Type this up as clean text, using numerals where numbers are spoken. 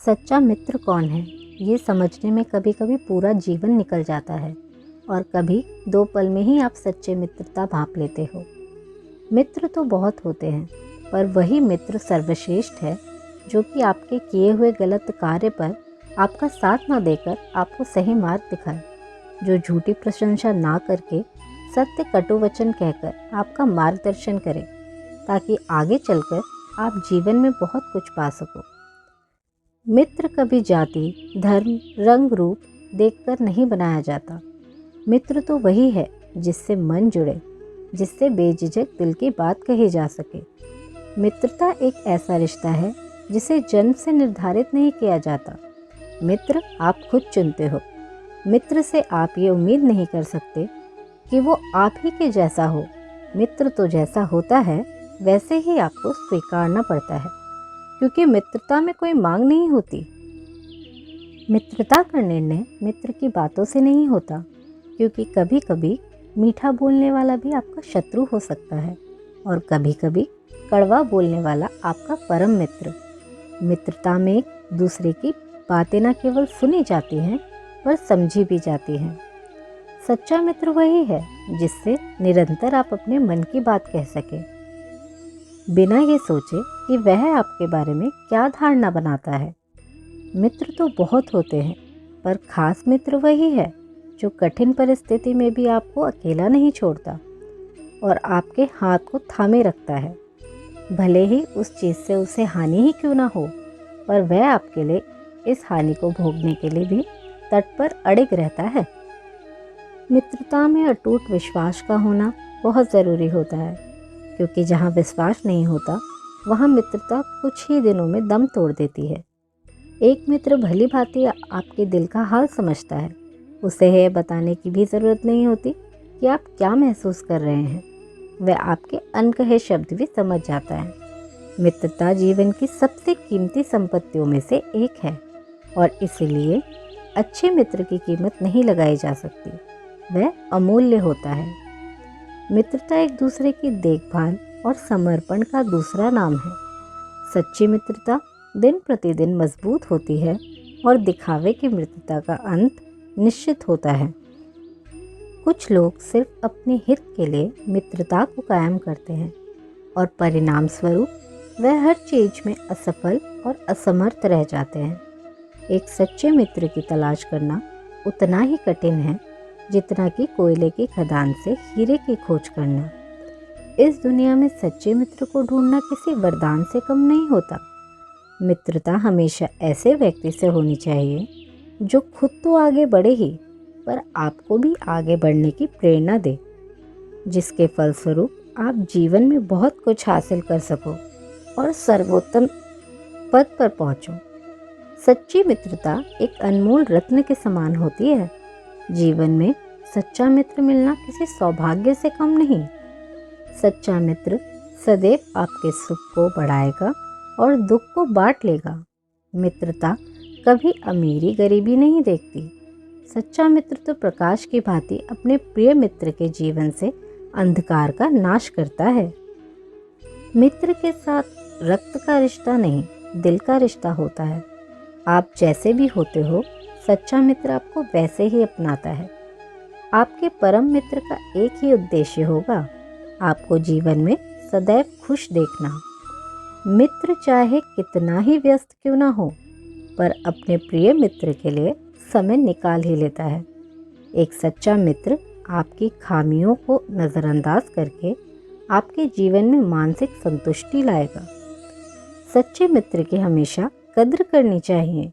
सच्चा मित्र कौन है, ये समझने में कभी कभी पूरा जीवन निकल जाता है और कभी 2 पल में ही आप सच्चे मित्रता भांप लेते हो। मित्र तो बहुत होते हैं, पर वही मित्र सर्वश्रेष्ठ है जो कि आपके किए हुए गलत कार्य पर आपका साथ ना देकर आपको सही मार्ग दिखाए, जो झूठी प्रशंसा ना करके सत्य कटु वचन कहकर आपका मार्गदर्शन करे, ताकि आगे चलकर आप जीवन में बहुत कुछ पा सको। मित्र कभी जाति, धर्म, रंग, रूप देखकर नहीं बनाया जाता। मित्र तो वही है जिससे मन जुड़े, जिससे बेझिझक दिल की बात कही जा सके। मित्रता एक ऐसा रिश्ता है जिसे जन्म से निर्धारित नहीं किया जाता। मित्र आप खुद चुनते हो। मित्र से आप ये उम्मीद नहीं कर सकते कि वो आप ही के जैसा हो। मित्र तो जैसा होता है वैसे ही आपको स्वीकारना पड़ता है, क्योंकि मित्रता में कोई मांग नहीं होती। मित्रता का निर्णय मित्र की बातों से नहीं होता, क्योंकि कभी कभी मीठा बोलने वाला भी आपका शत्रु हो सकता है और कभी कभी कड़वा बोलने वाला आपका परम मित्र। मित्रता में एक दूसरे की बातें न केवल सुनी जाती हैं, पर समझी भी जाती हैं। सच्चा मित्र वही है जिससे निरंतर आप अपने मन की बात कह सकें, बिना ये सोचे कि वह आपके बारे में क्या धारणा बनाता है। मित्र तो बहुत होते हैं, पर खास मित्र वही है जो कठिन परिस्थिति में भी आपको अकेला नहीं छोड़ता और आपके हाथ को थामे रखता है। भले ही उस चीज़ से उसे हानि ही क्यों ना हो, पर वह आपके लिए इस हानि को भोगने के लिए भी तट पर अड़िग रहता है। मित्रता में अटूट विश्वास का होना बहुत ज़रूरी होता है, क्योंकि जहाँ विश्वास नहीं होता वहाँ मित्रता कुछ ही दिनों में दम तोड़ देती है। एक मित्र भली भांति आपके दिल का हाल समझता है। उसे यह बताने की भी ज़रूरत नहीं होती कि आप क्या महसूस कर रहे हैं। वह आपके अनकहे शब्द भी समझ जाता है। मित्रता जीवन की सबसे कीमती संपत्तियों में से एक है और इसलिए अच्छे मित्र की कीमत नहीं लगाई जा सकती। वह अमूल्य होता है। मित्रता एक दूसरे की देखभाल और समर्पण का दूसरा नाम है। सच्ची मित्रता दिन प्रतिदिन मजबूत होती है और दिखावे की मित्रता का अंत निश्चित होता है। कुछ लोग सिर्फ अपने हित के लिए मित्रता को कायम करते हैं और परिणाम स्वरूप वह हर चीज में असफल और असमर्थ रह जाते हैं। एक सच्चे मित्र की तलाश करना उतना ही कठिन है जितना कि कोयले की खदान से हीरे की खोज करना। इस दुनिया में सच्चे मित्र को ढूंढना किसी वरदान से कम नहीं होता। मित्रता हमेशा ऐसे व्यक्ति से होनी चाहिए जो खुद तो आगे बढ़े ही, पर आपको भी आगे बढ़ने की प्रेरणा दे, जिसके फलस्वरूप आप जीवन में बहुत कुछ हासिल कर सको और सर्वोत्तम पद पर पहुंचो। सच्ची मित्रता एक अनमोल रत्न के समान होती है। जीवन में सच्चा मित्र मिलना किसी सौभाग्य से कम नहीं। सच्चा मित्र सदैव आपके सुख को बढ़ाएगा और दुख को बांट लेगा। मित्रता कभी अमीरी गरीबी नहीं देखती। सच्चा मित्र तो प्रकाश की भांति अपने प्रिय मित्र के जीवन से अंधकार का नाश करता है। मित्र के साथ रक्त का रिश्ता नहीं, दिल का रिश्ता होता है। आप जैसे भी होते हो, सच्चा मित्र आपको वैसे ही अपनाता है। आपके परम मित्र का एक ही उद्देश्य होगा, आपको जीवन में सदैव खुश देखना। मित्र चाहे कितना ही व्यस्त क्यों ना हो, पर अपने प्रिय मित्र के लिए समय निकाल ही लेता है। एक सच्चा मित्र आपकी खामियों को नज़रअंदाज करके आपके जीवन में मानसिक संतुष्टि लाएगा। सच्चे मित्र की हमेशा कद्र करनी चाहिए,